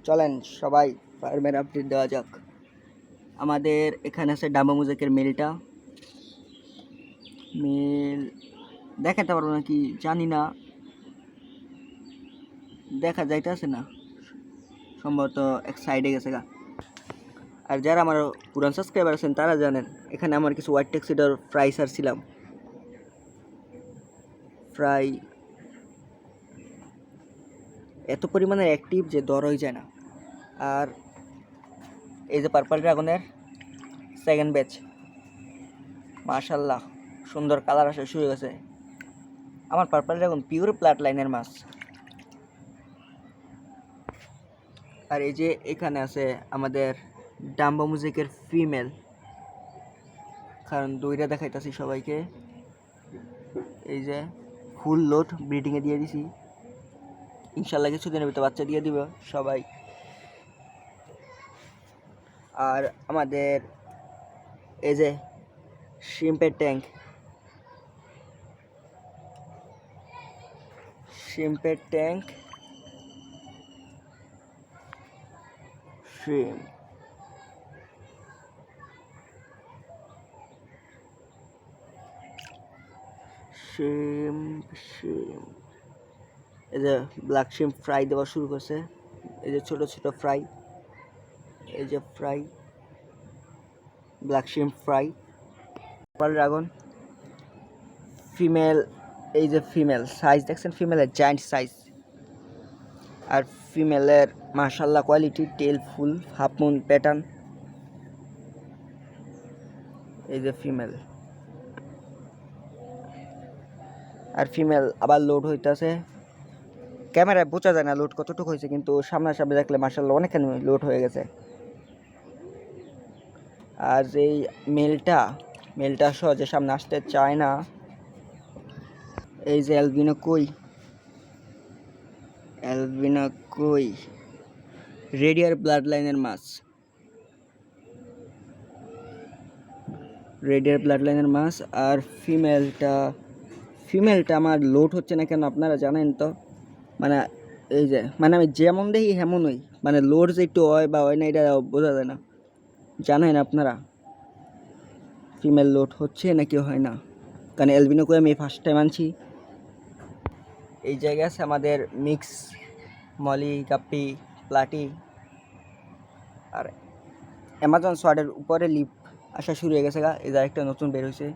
চলেন সবাই ফার্মের আপডেট দেওয়া যাক। আমাদের এখানে আছে ডাম্বা মুজাকের মিলটা। মিল দেখাতে পারবো নাকি জানি না, দেখা যাইতেছে না, সম্ভবত এক সাইডে গেছে গা। আর যারা আমার পুরান সাবস্ক্রাইবার আছেন তারা জানেন এখানে আমার কিছু হোয়াইট ট্যাক্সিডর ফ্রাই সারছিলাম। ফ্রাই এত পরিমাণে অ্যাক্টিভ যে দর হয়ে যায় না। আর এই যে পার্পল ড্রাগনের সেকেন্ড ব্যাচ, মাশাল্লাহ সুন্দর কালার আসা শুরু হয়ে গেছে। আমার পার্পল ড্রাগন পিওর প্লাট লাইনের মাছ। আর এই যে এখানে আছে আমাদের ডাম্বা মুজিকের ফিমেল, কারণ দইটা দেখাইতেছি সবাইকে। এই যে ফুল লোড ব্রিডিংয়ে দিয়ে দিছি, ইনশাল্লাহ কিছুদিনের ভিতরে বাচ্চা দিয়ে দিব সবাই। আর আমাদের এই যে শিম্পের ট্যাঙ্ক, শিম্পের ট্যাঙ্ক শিম শিম শিম এই যে ব্ল্যাক শিম ফ্রাই দেওয়া শুরু করছে। এই যে ছোট ছোট ফ্রাই, এই যে ফ্রাই ব্ল্যাক শিম ফ্রাই। পার্পল ড্রাগন ফিমেল, এই যে ফিমেল সাইজ দেখছেন, ফিমেলের জায়ান্ট সাইজ। আর ফিমেলের মাশাল্লাহ কোয়ালিটি, টেল ফুল হাফ মুন প্যাটার্ন। এই যে ফিমেল, আর ফিমেল আবার লোড হইতেছে। ক্যামেরায় বোঝা যায় না লোড কতটুকু হয়েছে, কিন্তু সামনাসামনি দেখলে মাশাল্লাহ অনেকখানি লোড হয়ে গেছে। আর যেই মেলটা সহজে সামনে আসতে চায় না। এই যে অ্যালবিনো কই রেডিয়ার ব্লাড লাইনের মাছ, আর ফিমেলটা আমার লোড হচ্ছে না কেন আপনারা জানেন তো? মানে এই যে আমি যেমন দেখি হেমনই, মানে লোড যে একটু হয় বা হয় না এটা বোঝা যায় না। জানেন আপনারা ফিমেল লোড হচ্ছে নাকি হয় না? কারণ অ্যালবিনো কই আমি ফার্স্ট টাইম আনছি। এই জায়গায় আছে আমাদের মিক্স মলি গাপ্পি প্লাটি। আর অ্যামাজন সোয়ার্ডের উপরে লিপ আসা শুরু হয়ে গেছে গা, এই একটা নতুন বের হয়েছে।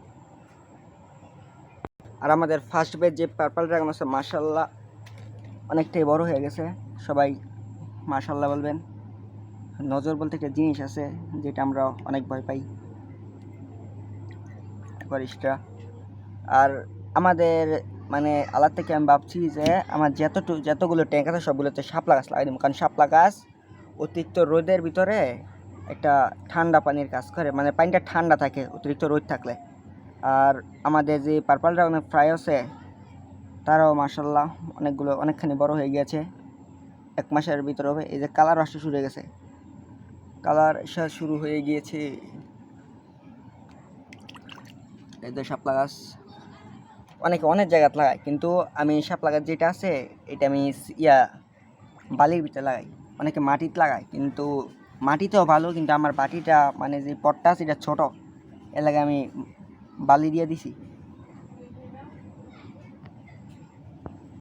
আর আমাদের ফার্স্ট বেজ যে পার্পল ড্রাগন আছে মাশাল্লাহ অনেকটাই বড় হয়ে গেছে। সবাই মাশাল্লাহ বলবেন। নজর বলতে একটা জিনিস আছে যেটা আমরা অনেক ভয় পাই, ফরিস্টা। আর আমাদের মানে আলার থেকে আমি ভাবছি যে আমার যতগুলো ট্যাঙ্ক আছে সবগুলোতে শাপলা গাছ লাগাই দিব, কারণ শাপলা গাছ অতিরিক্ত রোদের ভিতরে একটা ঠান্ডা পানির কাজ করে, মানে পানিটা ঠান্ডা থাকে অতিরিক্ত রোদ থাকলে। আর আমাদের যে পার্পল ড্রাগনের ফ্রাই আছে তারাও মাশাল্লাহ অনেকখানি বড় হয়ে গিয়েছে, 1 মাসের ভিতরে হবে। এই যে কালার আসা শুরু হয়ে গেছে, এই যে শাপলা গাছ অনেকে অনেক জায়গায় লাগায়, কিন্তু আমি শাপলা গাছ যেটা আছে এটা আমি বালির ভিতরে লাগাই। অনেকে মাটিতে লাগায়, কিন্তু মাটিতেও ভালো, কিন্তু আমার বাটিটা মানে যে পটটা আছে এটা ছোটো, এর লাগে আমি বালি দিয়ে দিছি।